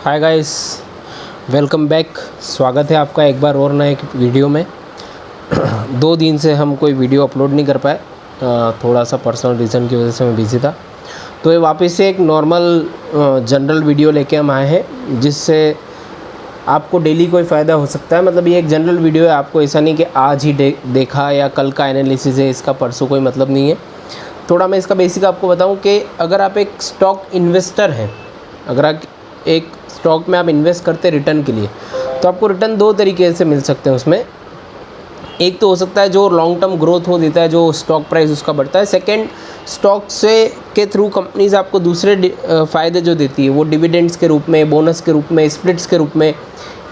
Hi guys, welcome back. स्वागत है आपका एक बार और नए वीडियो में। 2 दिन से हम कोई वीडियो अपलोड नहीं कर पाए, थोड़ा सा पर्सनल रीज़न की वजह से मैं बिज़ी था। तो ये वापस से एक नॉर्मल जनरल वीडियो लेके हम आए हैं, जिससे आपको डेली कोई फ़ायदा हो सकता है। मतलब ये एक जनरल वीडियो है, आपको ऐसा नहीं कि आज ही देखा या कल का एनालिसिस है, इसका परसों कोई मतलब नहीं है। थोड़ा मैं इसका बेसिक आपको बताऊं कि अगर आप एक स्टॉक इन्वेस्टर हैं, अगर आप एक स्टॉक में आप इन्वेस्ट करते हैं रिटर्न के लिए, तो आपको रिटर्न 2 तरीके से मिल सकते हैं उसमें। एक तो हो सकता है जो लॉन्ग टर्म ग्रोथ हो देता है, जो स्टॉक प्राइस उसका बढ़ता है। सेकंड, स्टॉक से के थ्रू कंपनीज आपको दूसरे फ़ायदे जो देती है, वो डिविडेंड्स के रूप में, बोनस के रूप में, स्प्लिट्स के रूप में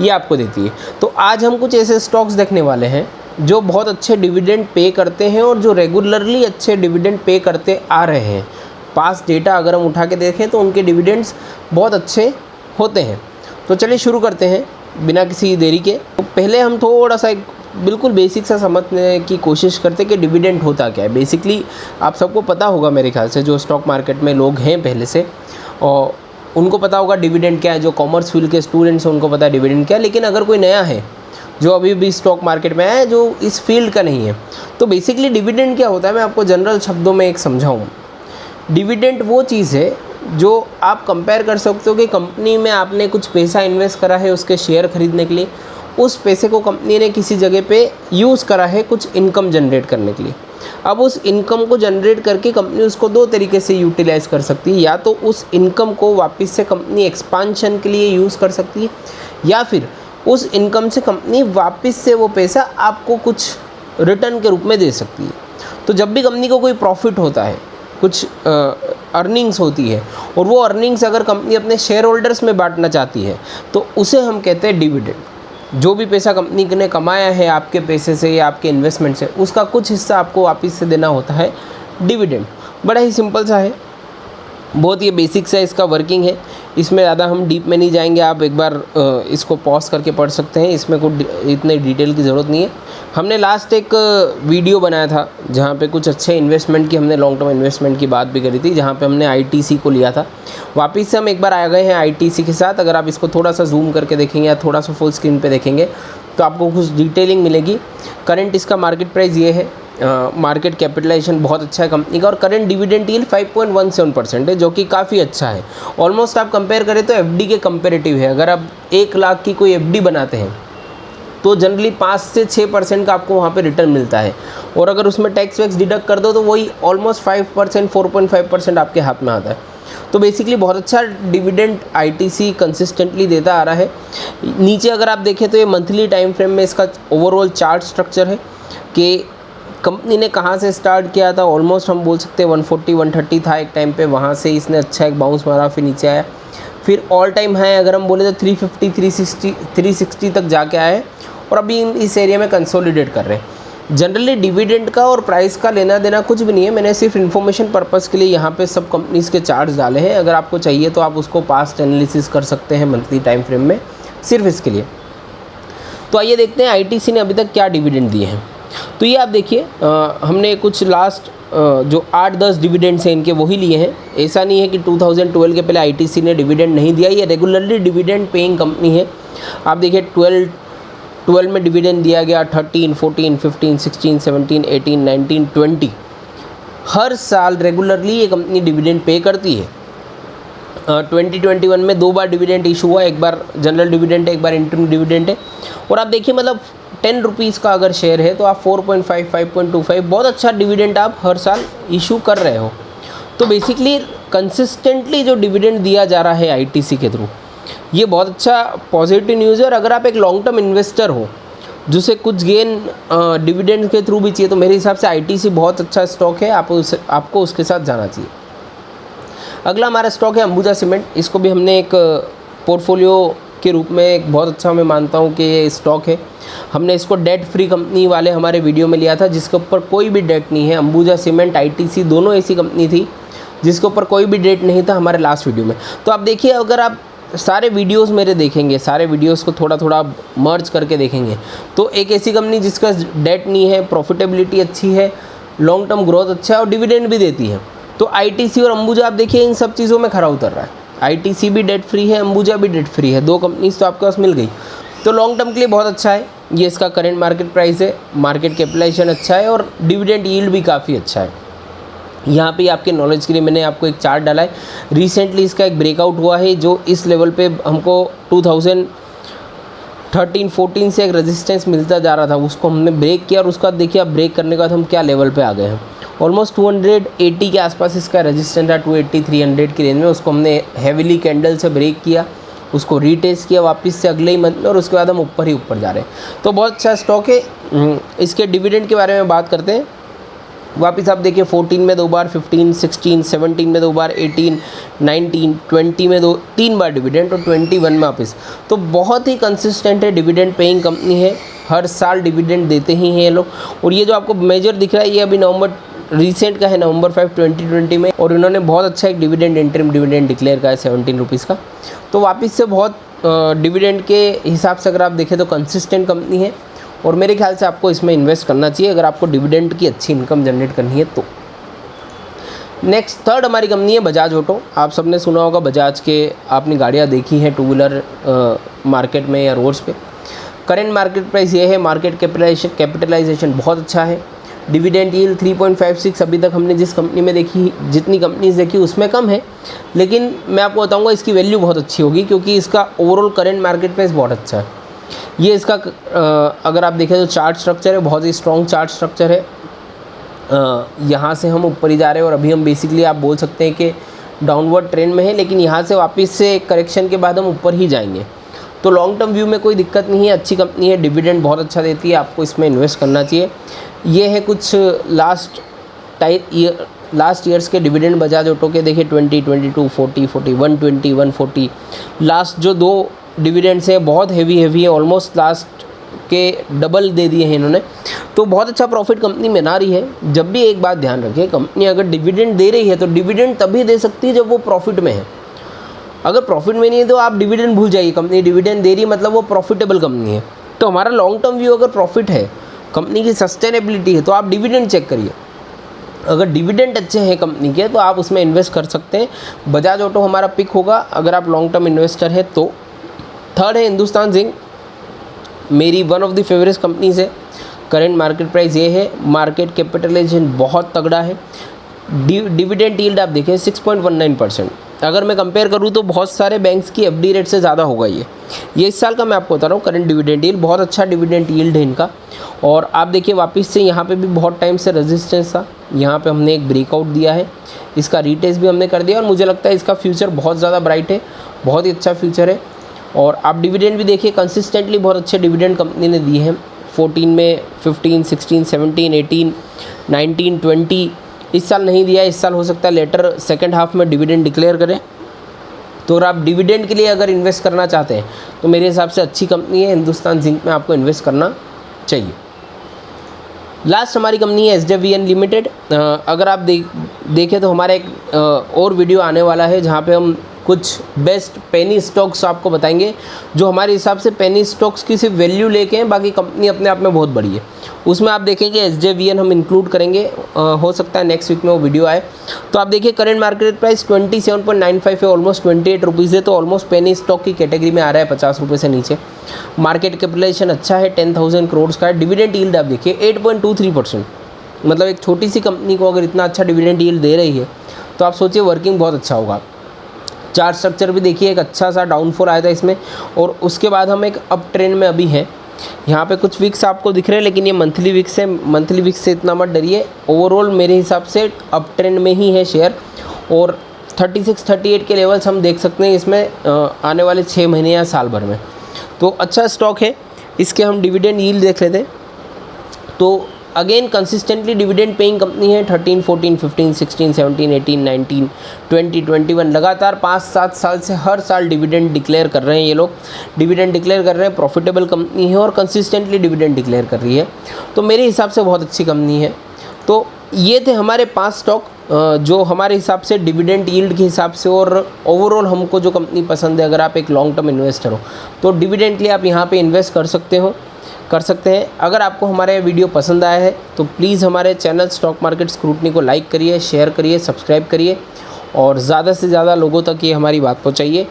ये आपको देती है। तो आज हम कुछ ऐसे स्टॉक्स देखने वाले हैं जो बहुत अच्छे डिविडेंड पे करते हैं और जो रेगुलरली अच्छे डिविडेंड पे करते आ रहे हैं। पास्ट डेटा अगर हम उठा के देखें तो उनके डिविडेंड्स बहुत अच्छे होते हैं। तो चलिए शुरू करते हैं बिना किसी देरी के। तो पहले हम थोड़ा सा एक बिल्कुल बेसिक सा समझने की कोशिश करते हैं कि डिविडेंड होता क्या है। बेसिकली आप सबको पता होगा मेरे ख्याल से, जो स्टॉक मार्केट में लोग हैं पहले से, और उनको पता होगा डिविडेंड क्या है। जो कॉमर्स फील्ड के स्टूडेंट्स हैं उनको पता है डिविडेंड क्या है। लेकिन अगर कोई नया है जो अभी भी स्टॉक मार्केट में है, जो इस फील्ड का नहीं है, तो बेसिकली डिविडेंड क्या होता है मैं आपको जनरल शब्दों में एक समझाऊँ। डिविडेंड वो चीज़ है जो आप कंपेयर कर सकते हो कि कंपनी में आपने कुछ पैसा इन्वेस्ट करा है उसके शेयर खरीदने के लिए, उस पैसे को कंपनी ने किसी जगह पे यूज़ करा है कुछ इनकम जनरेट करने के लिए। अब उस इनकम को जनरेट करके कंपनी उसको 2 तरीके से यूटिलाइज़ कर सकती है। या तो उस इनकम को वापस से कंपनी एक्सपांशन के लिए यूज़ कर सकती है, या फिर उस इनकम से कंपनी वापस से वो पैसा आपको कुछ रिटर्न के रूप में दे सकती है। तो जब भी कंपनी को कोई प्रॉफिट होता है, कुछ अर्निंग्स होती है, और वो अर्निंग्स अगर कंपनी अपने शेयर होल्डर्स में बांटना चाहती है, तो उसे हम कहते हैं डिविडेंड। जो भी पैसा कंपनी ने कमाया है आपके पैसे से या आपके इन्वेस्टमेंट से, उसका कुछ हिस्सा आपको वापस से देना होता है डिविडेंड। बड़ा ही सिंपल सा है, बहुत ही बेसिक सा इसका वर्किंग है। इसमें ज़्यादा हम डीप में नहीं जाएंगे, आप एक बार इसको पॉज करके पढ़ सकते हैं। इसमें कोई इतने डिटेल की ज़रूरत नहीं है। हमने लास्ट एक वीडियो बनाया था जहाँ पे कुछ अच्छे इन्वेस्टमेंट की, हमने लॉन्ग टर्म इन्वेस्टमेंट की बात भी करी थी, जहाँ पे हमने आईटीसी को लिया था। वापस से हम एक बार आ गए हैं आईटीसी के साथ। अगर आप इसको थोड़ा सा जूम करके देखेंगे या थोड़ा सा फुल स्क्रीन पे देखेंगे तो आपको कुछ डिटेलिंग मिलेगी। करंट इसका मार्केट प्राइस ये है, मार्केट कैपिटलाइजेशन बहुत अच्छा है कंपनी का, और करंट डिविडेंड यील्ड 5.17% है, जो कि काफ़ी अच्छा है। ऑलमोस्ट आप कंपेयर करें तो एफडी के कंपेरेटिव है। अगर आप 1 लाख की कोई एफडी बनाते हैं तो जनरली 5 से 6% का आपको वहाँ पे रिटर्न मिलता है, और अगर उसमें टैक्स वैक्स डिडक्ट कर दो तो वही ऑलमोस्ट 5%, 4.5% आपके हाथ में आता है। तो बेसिकली बहुत अच्छा डिविडेंड आईटीसी कंसिस्टेंटली देता आ रहा है। नीचे अगर आप देखें तो ये मंथली टाइम फ्रेम में इसका ओवरऑल चार्ट स्ट्रक्चर है कि कंपनी ने कहाँ से स्टार्ट किया था। ऑलमोस्ट हम बोल सकते हैं 140, 130 था एक टाइम पे, वहाँ से इसने अच्छा एक बाउंस मारा, फिर नीचे आया, फिर ऑल टाइम हाई अगर हम बोले तो 350, 360 तक जाके आए, और अभी इस एरिया में कंसोलिडेट कर रहे हैं। जनरली डिविडेंड का और प्राइस का लेना देना कुछ भी नहीं है। मैंने सिर्फ इन्फॉर्मेशन पर्पज़ के लिए यहाँ पे सब कंपनीज़ के चार्ट्स डाले हैं। अगर आपको चाहिए तो आप उसको पास्ट एनालिसिस कर सकते हैं मंथली टाइम फ्रेम में, सिर्फ इसके लिए। तो आइए देखते हैं आईटीसी ने अभी तक क्या डिविडेंड दिए हैं। तो ये आप देखिए, हमने कुछ लास्ट जो 8-10 डिविडेंड्स हैं इनके वही लिए हैं। ऐसा नहीं है कि 2012 के पहले आईटीसी ने डिविडेंड नहीं दिया। ये रेगुलरली डिविडेंड पेइंग कंपनी है। आप देखिए 12 में डिविडेंड दिया गया, 13, 14, 15, 16, 17, 18, 19, 20। हर साल रेगुलरली ये कंपनी डिविडेंड पे करती है। 2021 में 2 बार डिविडेंड इशू हुआ, एक बार जनरल डिविडेंड है, एक बार इंटरम डिविडेंड है। और आप देखिए मतलब 10 रुपीज़ का अगर शेयर है तो आप 4.5, 5.25 बहुत अच्छा डिविडेंड आप हर साल इशू कर रहे हो। तो बेसिकली कंसिस्टेंटली जो डिविडेंड दिया जा रहा है आईटीसी के थ्रू, ये बहुत अच्छा पॉजिटिव न्यूज़ है। और अगर आप एक लॉन्ग टर्म इन्वेस्टर हो जिसे कुछ गेन डिविडेंड के थ्रू भी चाहिए, तो मेरे हिसाब से आईटीसी बहुत अच्छा स्टॉक है, आपको उसके साथ जाना चाहिए। अगला हमारा स्टॉक है अंबुजा सीमेंट। इसको भी हमने एक पोर्टफोलियो के रूप में एक बहुत अच्छा, मैं मानता हूँ कि ये स्टॉक है। हमने इसको डेट फ्री कंपनी वाले हमारे वीडियो में लिया था, जिसके ऊपर कोई भी डेट नहीं है। अंबुजा सीमेंट, आईटीसी दोनों ऐसी कंपनी थी जिसके ऊपर कोई भी डेट नहीं था हमारे लास्ट वीडियो में। तो आप देखिए, अगर आप सारे वीडियोस मेरे देखेंगे, सारे वीडियोस को थोड़ा थोड़ा मर्ज करके देखेंगे, तो एक ऐसी कंपनी जिसका डेट नहीं है, प्रॉफिटेबिलिटी अच्छी है, लॉन्ग टर्म ग्रोथ अच्छा है और डिविडेंड भी देती है। तो आईटीसी और अंबुजा आप देखिए इन सब चीज़ों में खरा उतर रहा है। ITC भी डेट फ्री है, अंबुजा भी डेट फ्री है, 2 कंपनीज तो आपके पास मिल गई। तो लॉन्ग टर्म के लिए बहुत अच्छा है। ये इसका करेंट मार्केट प्राइस है, मार्केट कैपिटलाइजेशन अच्छा है और डिविडेंड यील्ड भी काफ़ी अच्छा है। यहाँ पे आपके नॉलेज के लिए मैंने आपको एक चार्ट डाला है। रिसेंटली इसका एक ब्रेकआउट हुआ है जो इस लेवल पे हमको 2013-14 से एक रेजिस्टेंस मिलता जा रहा था, उसको हमने ब्रेक किया और उसका देखिए अब ब्रेक करने के बाद हम क्या लेवल पे आ गए हैं। ऑलमोस्ट 280 के आसपास इसका रेजिस्टेंस था, 280-300 की रेंज में। उसको हमने हैविली कैंडल से ब्रेक किया, उसको रीटेस्ट किया वापस से अगले ही मंथ में और उसके बाद हम ऊपर ही ऊपर जा रहे हैं। तो बहुत अच्छा स्टॉक है। इसके डिविडेंड के बारे में बात करते हैं। वापस आप देखिए 14 में 2 बार, 15, 16, 17 में 2 बार, 18, 19, 20 में 3 बार डिविडेंड और 21 में वापस। तो बहुत ही कंसिस्टेंट है, डिविडेंड पेइंग कंपनी है, हर साल डिविडेंड देते ही हैं ये लोग। और ये जो आपको मेजर दिख रहा है ये अभी नवंबर रिसेंट का है, नवंबर 5, 2020 में, और इन्होंने बहुत अच्छा एक डिविडेंड इंटरिम डिविडेंड डिक्लेयर किया है 17 रुपीज़ का। तो वापस से बहुत डिविडेंड के हिसाब से अगर आप देखें तो कंसिस्टेंट कंपनी है और मेरे ख्याल से आपको इसमें इन्वेस्ट करना चाहिए अगर आपको डिविडेंड की अच्छी इनकम जनरेट करनी है तो। नेक्स्ट थर्ड हमारी कंपनी है बजाज ऑटो। आप सबने सुना होगा बजाज के, आपने गाड़ियाँ देखी हैं टू व्हीलर मार्केट में या रोड्स पे। करेंट मार्केट प्राइस ये है, मार्केट कैपिटलाइजेशन बहुत अच्छा है, डिविडेंड यील्ड 3.56 अभी तक हमने जिस कंपनी में देखी, जितनी कंपनीज देखी उसमें कम है, लेकिन मैं आपको बताऊंगा इसकी वैल्यू बहुत अच्छी होगी क्योंकि इसका ओवरऑल करेंट मार्केट प्राइस बहुत अच्छा है। ये इसका अगर आप देखें तो चार्ट स्ट्रक्चर है, बहुत ही स्ट्रॉन्ग चार्ट स्ट्रक्चर है। यहाँ से हम ऊपर ही जा रहे हैं और अभी हम बेसिकली आप बोल सकते हैं कि डाउनवर्ड ट्रेंड में है, लेकिन यहाँ से वापस से करेक्शन के बाद हम ऊपर ही जाएंगे। तो लॉन्ग टर्म व्यू में कोई दिक्कत नहीं है, अच्छी कंपनी है, डिविडेंड बहुत अच्छा देती है, आपको इसमें इन्वेस्ट करना चाहिए। ये है कुछ लास्ट ईयर्स के डिविडेंड बजाज ऑटो के, देखिए 20, 22, 40, 40, 120, 140। लास्ट जो 2 डिविडेंड्स हैं बहुत हैवी है, ऑलमोस्ट लास्ट के डबल दे दिए हैं इन्होंने। तो बहुत अच्छा प्रॉफिट कंपनी बना रही है। जब भी एक बात ध्यान रखिए, कंपनी अगर डिविडेंड दे रही है तो डिविडेंड तभी दे सकती है जब वो प्रॉफिट में है। अगर प्रॉफिट में नहीं है तो आप डिविडेंड भूल जाइए, कंपनी डिविडेंड दे रही है मतलब वो प्रॉफिटेबल कंपनी है। तो हमारा लॉन्ग टर्म व्यू अगर प्रॉफिट है, कंपनी की सस्टेनेबिलिटी है, तो आप डिविडेंड चेक करिए। अगर डिविडेंड अच्छे हैं कंपनी के तो आप उसमें इन्वेस्ट कर सकते हैं। बजाज ऑटो हमारा पिक होगा अगर आप लॉन्ग टर्म इन्वेस्टर हैं तो। थर्ड है हिंदुस्तान जिंक, मेरी one of the favourite companies है। करेंट मार्केट प्राइस ये है, मार्केट कैपिटलाइजेशन बहुत तगड़ा है, डिविडेंड यील्ड आप देखें 6.19%। अगर मैं कंपेयर करूँ तो बहुत सारे बैंक्स की एफडी रेट से ज़्यादा होगा ये इस साल का मैं आपको बता रहा हूँ। करंट डिविडेंड यील्ड बहुत अच्छा डिविडेंड यील्ड है इनका। और आप देखिए वापस से यहाँ पे भी बहुत टाइम से रेजिस्टेंस था, यहाँ पे हमने एक ब्रेकआउट दिया है, इसका रीटेस्ट भी हमने कर दिया और मुझे लगता है इसका फ्यूचर बहुत ज़्यादा ब्राइट है, बहुत ही अच्छा फ्यूचर है। और आप डिविडेंड भी देखिए कंसिस्टेंटली बहुत अच्छे डिविडेंड कंपनी ने दिए हैं। 14 में, 15, 16, 17, 18, 19, 20 इस साल नहीं दिया, इस साल हो सकता है लेटर सेकंड हाफ में डिविडेंड डिक्लेयर करें। तो अगर आप डिविडेंड के लिए अगर इन्वेस्ट करना चाहते हैं तो मेरे हिसाब से अच्छी कंपनी है, हिंदुस्तान जिंक में आपको इन्वेस्ट करना चाहिए। लास्ट हमारी कंपनी है SJVN लिमिटेड। अगर आप देखें तो हमारा एक और वीडियो आने वाला है जहाँ पे हम कुछ बेस्ट पेनी स्टॉक्स आपको बताएंगे जो हमारे हिसाब से पेनी स्टॉक्स की सिर्फ वैल्यू लेके हैं, बाकी कंपनी अपने आप में बहुत बड़ी है। उसमें आप देखेंगे SJVN हम इंक्लूड करेंगे, हो सकता है नेक्स्ट वीक में वो वीडियो आए। तो आप देखिए करंट मार्केट प्राइस 27.95 है, ऑलमोस्ट 28 रुपीज़ है, तो ऑलमोस्ट पेनी स्टॉक की कैटेगरी में आ रहा है 50 रुपये से नीचे। मार्केट कैपिटलाइजेशन अच्छा है, 10,000 करोड़ का है। डिविडेंड यील्ड आप देखिए 8.23%, मतलब एक छोटी सी कंपनी को अगर इतना अच्छा डिविडेंड यील्ड दे रही है तो आप सोचिए वर्किंग बहुत अच्छा होगा। चार्ट स्ट्रक्चर भी देखिए, एक अच्छा सा डाउनफॉल आया था इसमें और उसके बाद हम एक अप ट्रेंड में अभी हैं। यहाँ पे कुछ विक्स आपको दिख रहे हैं लेकिन ये मंथली विक्स है, मंथली विक्स से इतना मत डरिए। ओवरऑल मेरे हिसाब से अप ट्रेंड में ही है शेयर और 36-38 के लेवल्स हम देख सकते हैं इसमें आने वाले 6 महीने या साल भर में। तो अच्छा स्टॉक है। इसके हम डिविडेंड यील्ड देख लेते हैं तो again consistently dividend paying company है। 13, 14, 15, 16, 17, 18, 19, 20, 21 लगातार 5-7 साल से हर साल डिविडेंड डिक्लेयर कर रहे हैं ये लोग, डिविडेंड डिक्लेयर कर रहे हैं। प्रॉफिटेबल कंपनी है और कंसिस्टेंटली डिविडेंड डिक्लेयर कर रही है, तो मेरे हिसाब से बहुत अच्छी कंपनी है। तो ये थे हमारे 5 स्टॉक जो हमारे हिसाब से डिविडेंड यील्ड के हिसाब से और ओवरऑल हमको जो कंपनी पसंद है। अगर आप एक लॉन्ग टर्म इन्वेस्टर हो तो डिविडेंड के लिए आप यहाँ पे इन्वेस्ट कर सकते हैं। अगर आपको हमारा ये वीडियो पसंद आया है तो प्लीज़ हमारे चैनल स्टॉक मार्केट स्क्रूटनी को लाइक करिए, शेयर करिए, सब्सक्राइब करिए और ज़्यादा से ज़्यादा लोगों तक ये हमारी बात पहुँचाइए।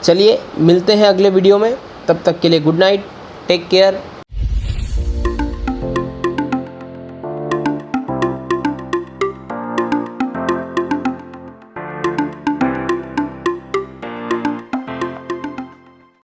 चलिए मिलते हैं अगले वीडियो में, तब तक के लिए गुड नाइट, टेक केयर।